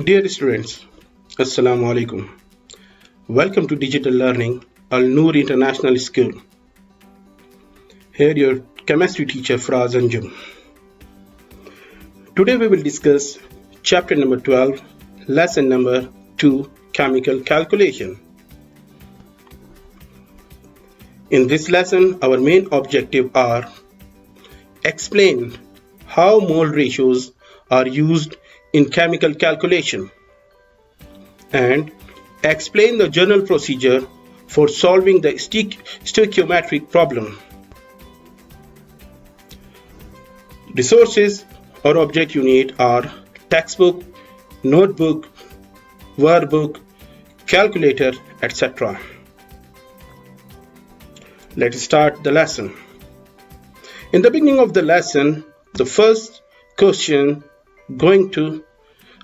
Dear students, Assalamu alaikum. Welcome to Digital Learning, Al Noor International School. Here your chemistry teacher Fraz Anjum. Today we will discuss chapter number 12, lesson number 2, chemical calculation. In this lesson, our main objective are explain how mole ratios are used in chemical calculation and explain the general procedure for solving the stoichiometric problem. Resources or object you need are textbook, notebook, workbook, calculator, etc. Let's start the lesson. In the beginning of the lesson, the first question going to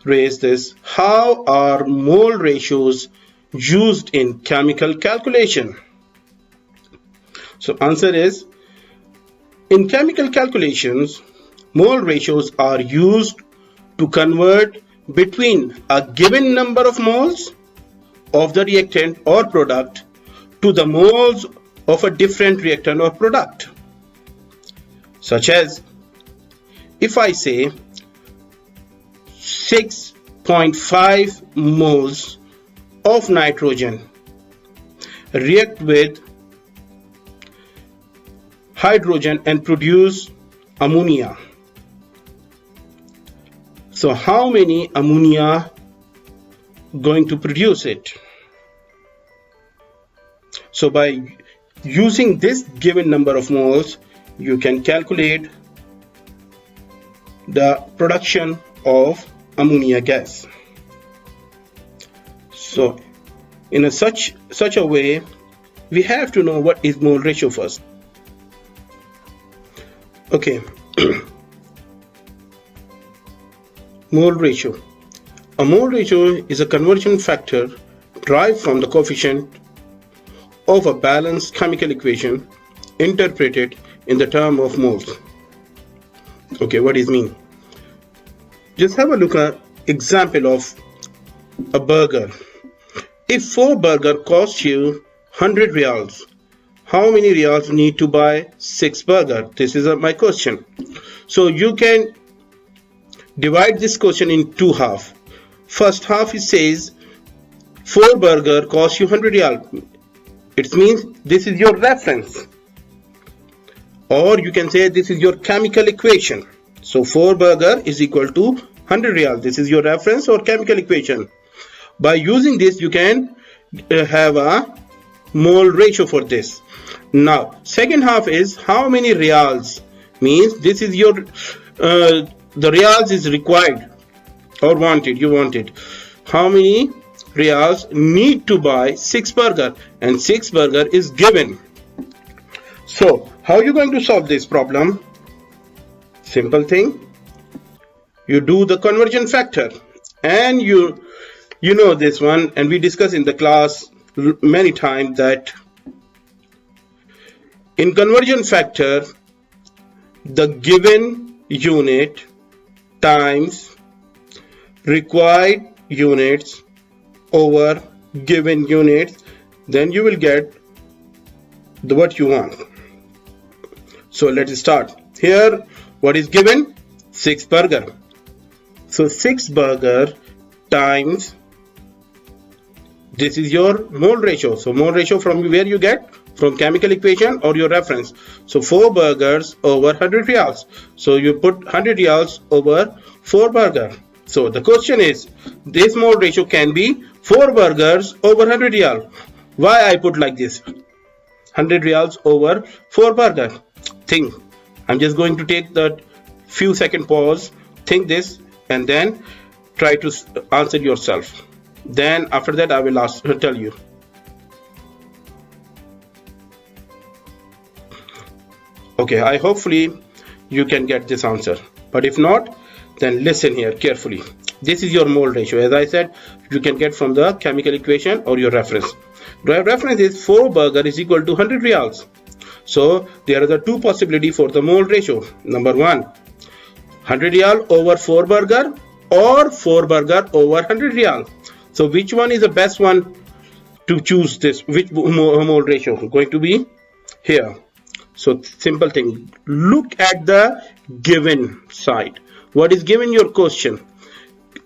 raise this: how are mole ratios used in chemical calculation? So answer is, in chemical calculations, mole ratios are used to convert between a given number of moles of the reactant or product to the moles of a different reactant or product. Such as, if I say 6.5 moles of nitrogen react with hydrogen and produce ammonia. So how many ammonia going to produce it? So by using this given number of moles, you can calculate the production of ammonia gas. So in such a way, we have to know what is mole ratio first. Okay. Mole ratio. A mole ratio is a conversion factor derived from the coefficient of a balanced chemical equation interpreted in the term of moles. Okay, what does it mean? Just have a look at example of a burger. If 4 burger cost you 100 Riyals, how many Riyals need to buy 6 burger? This is my question. So you can divide this question in two half. First half, it says 4 burger cost you 100 Riyal. It means this is your reference. Or you can say this is your chemical equation. So 4 burger is equal to 100 Riyal. This is your reference or chemical equation. By using this, you can have a mole ratio for this. Now, second half is how many Riyals. Means this is your the Riyals is required or wanted. You want it. How many Riyals need to buy 6 burger, and 6 burger is given. So how are you going to solve this problem? Simple thing. You do the conversion factor, and you know this one, and we discussed in the class many times that in conversion factor, the given unit times required units over given units, then you will get what you want. So let's start. Here, what is given? 6 burger. So 6 burger times, this is your mole ratio. So mole ratio from where you get? From chemical equation or your reference. So 4 burgers over 100 Riyals. So you put 100 Riyals over 4 burger. So the question is, this mole ratio can be 4 burgers over 100 Riyal. Why I put like this? 100 Riyals over 4 burger. Think. I'm just going to take that few second pause, think this, and then try to answer yourself. Then after that I will tell you. Okay, I hopefully you can get this answer, but if not, then listen here carefully. This is your mole ratio. As I said, you can get from the chemical equation or your reference. The reference is 4 burger is equal to 100 Riyals. So there are the two possibilities for the mole ratio. Number 1, 100 Riyal over 4 burger, or 4 burger over 100 riyal. So which one is the best one to choose? This which mole ratio going to be here? So simple thing, look at the given side. What is given your question?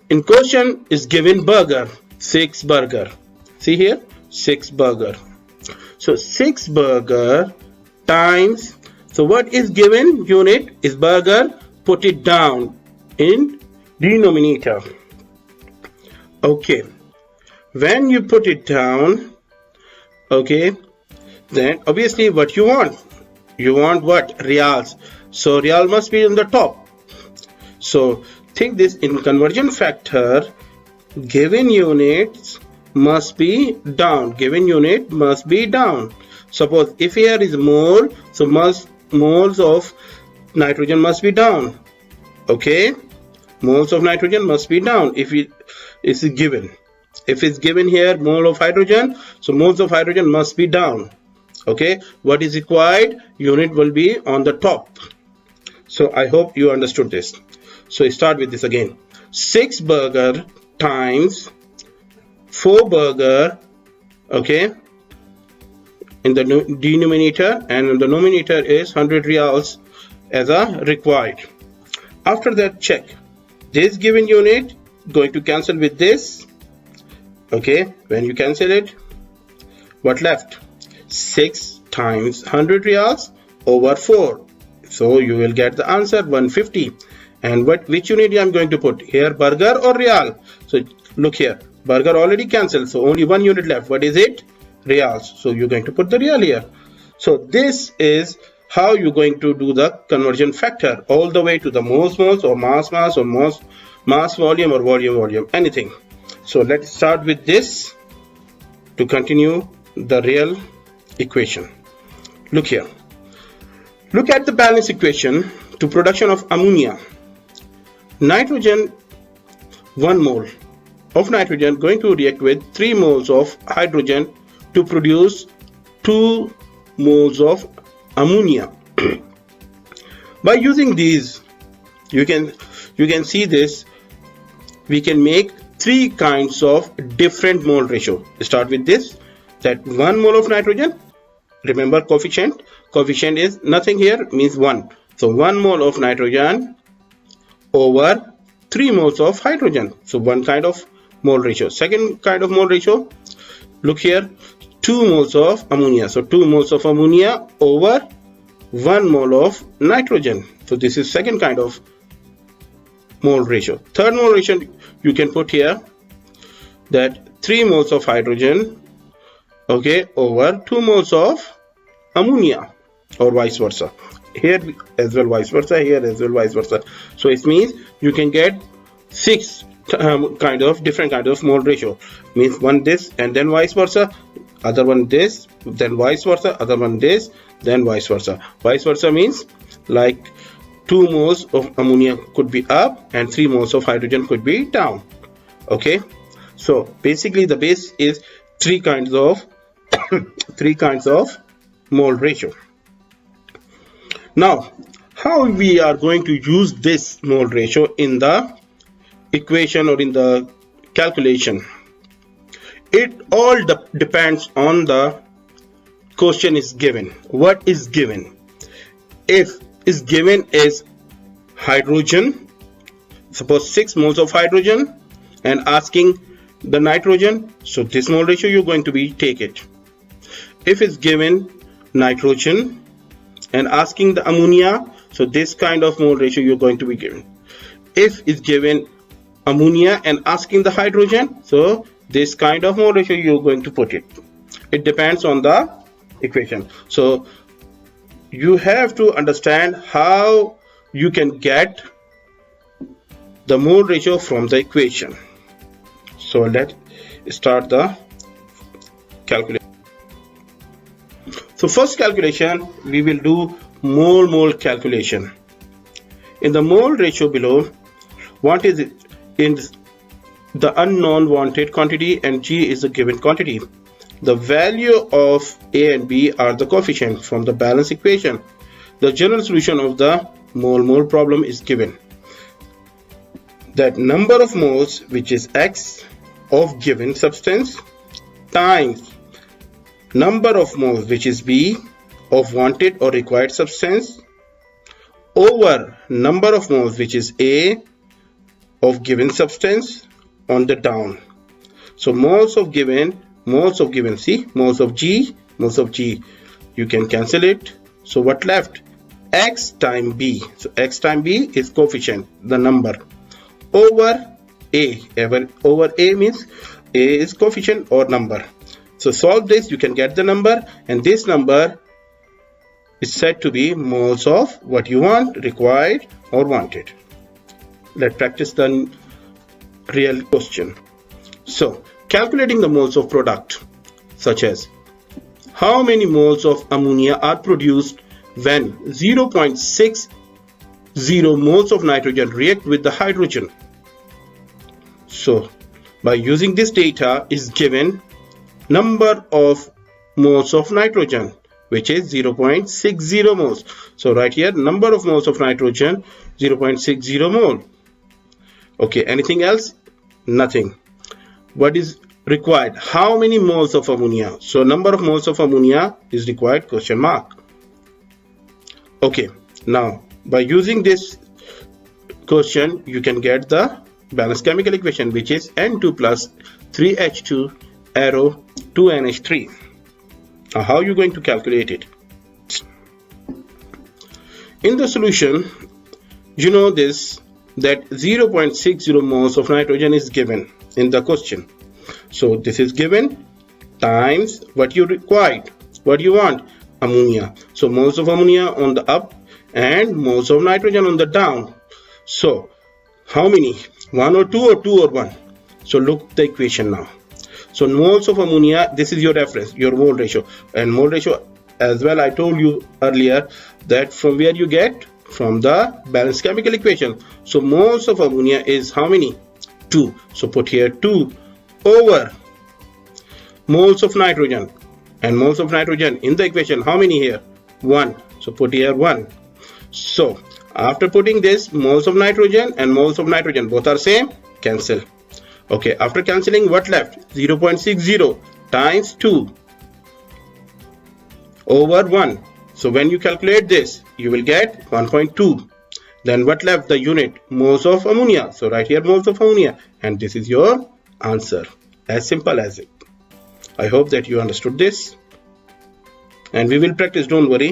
In question is given burger, 6 burger. See here, 6 burger. So 6 burger times, so what is given unit is burger, put it down in denominator. Okay, when you put it down, okay, then obviously what you want what? Riyals. So riyal must be on the top. So think this in conversion factor, given units must be down. Given unit must be down. Suppose if here is mole, so moles of nitrogen must be down. Okay, moles of nitrogen must be down if it is given. If it's given here mole of hydrogen, so moles of hydrogen must be down. Okay, what is required? Unit will be on the top. So I hope you understood this. So start with this again. 6 burger times 4 burger, okay, in the denominator, and in the numerator is 100 riyals as a required. After that, check this given unit going to cancel with this. Okay, when you cancel it, what left? 6 times 100 riyals over 4. So you will get the answer 150. And which unit I am going to put here, burger or riyal? So look here, burger already cancelled, so only one unit left. What is it? Riyals. So you're going to put the riyal here. So this is how you're going to do the conversion factor all the way to the moles or mass or mass volume or volume, anything. So let's start with this to continue the real equation. Look here. Look at the balance equation to production of ammonia. Nitrogen, 1 mole of nitrogen going to react with 3 moles of hydrogen to produce 2 moles of ammonia. By using these, you can see this, we can make 3 kinds of different mole ratio. Start with this, that 1 mole of nitrogen, remember coefficient is nothing here, means 1. So 1 mole of nitrogen over 3 moles of hydrogen. So one kind of mole ratio. Second kind of mole ratio, look here, 2 moles of ammonia. So 2 moles of ammonia over 1 mole of nitrogen. So this is second kind of mole ratio. Third mole ratio you can put here, that 3 moles of hydrogen, okay, over 2 moles of ammonia, or vice versa. Here as well vice versa, here as well vice versa. So it means you can get 6 different kind of mole ratio. Means one this and then vice versa, other one this, then vice versa, other one this, then vice versa. Vice versa means like 2 moles of ammonia could be up and 3 moles of hydrogen could be down. Okay, so basically the base is 3 kinds of mole ratio. Now, how we are going to use this mole ratio in the equation or in the calculation? It all depends on the question is given. What is given? If is given is hydrogen, suppose 6 moles of hydrogen, and asking the nitrogen, so this mole ratio you're going to be take it. If it's given nitrogen and asking the ammonia, so this kind of mole ratio you're going to be given. If it's given ammonia and asking the hydrogen, so this kind of mole ratio you're going to put it. It depends on the equation. So you have to understand how you can get the mole ratio from the equation. So let's start the calculation. So first calculation, we will do mole calculation. In the mole ratio below, what is it? In the unknown wanted quantity and G is the given quantity. The value of A and B are the coefficient from the balance equation. The general solution of the mole problem is given. that number of moles, which is X of given substance, times number of moles, which is B of wanted or required substance, over number of moles, which is A of given substance, on the down. So moles of given, see, moles of G, you can cancel it. So what left? X times B. So X times B is coefficient, the number, over A. Over A means A is coefficient or number. So solve this, you can get the number, and this number is said to be moles of what you want, required or wanted. Let's practice the real question. So calculating the moles of product, such as how many moles of ammonia are produced when 0.60 moles of nitrogen react with the hydrogen. So by using this data is given number of moles of nitrogen, which is 0.60 moles. So right here, number of moles of nitrogen, 0.60 mole. Okay, anything else? Nothing. What is required? How many moles of ammonia? So number of moles of ammonia is required, question mark. Okay, now by using this question, you can get the balanced chemical equation, which is N2 plus 3H2 arrow 2NH3. Now how are you going to calculate it? In the solution, you know this, that 0.60 moles of nitrogen is given in the question. So this is given times what you required, what you want, ammonia. So moles of ammonia on the up and moles of nitrogen on the down. So how many? 1 or 2 or 2 or 1? So look the equation now. So moles of ammonia, this is your reference, your mole ratio, and mole ratio as well. I told you earlier that from where you get, from the balanced chemical equation. So moles of ammonia is how many? 2. So put here 2 over moles of nitrogen, and moles of nitrogen in the equation, how many here? 1. So put here 1. So after putting this, moles of nitrogen and moles of nitrogen both are same, cancel. Okay, after cancelling, what left? 0.60 times 2 over 1. So when you calculate this, you will get 1.2. Then what left? The unit, moles of ammonia. So right here, moles of ammonia, and this is your answer. As simple as it. I hope that you understood this, and we will practice, don't worry.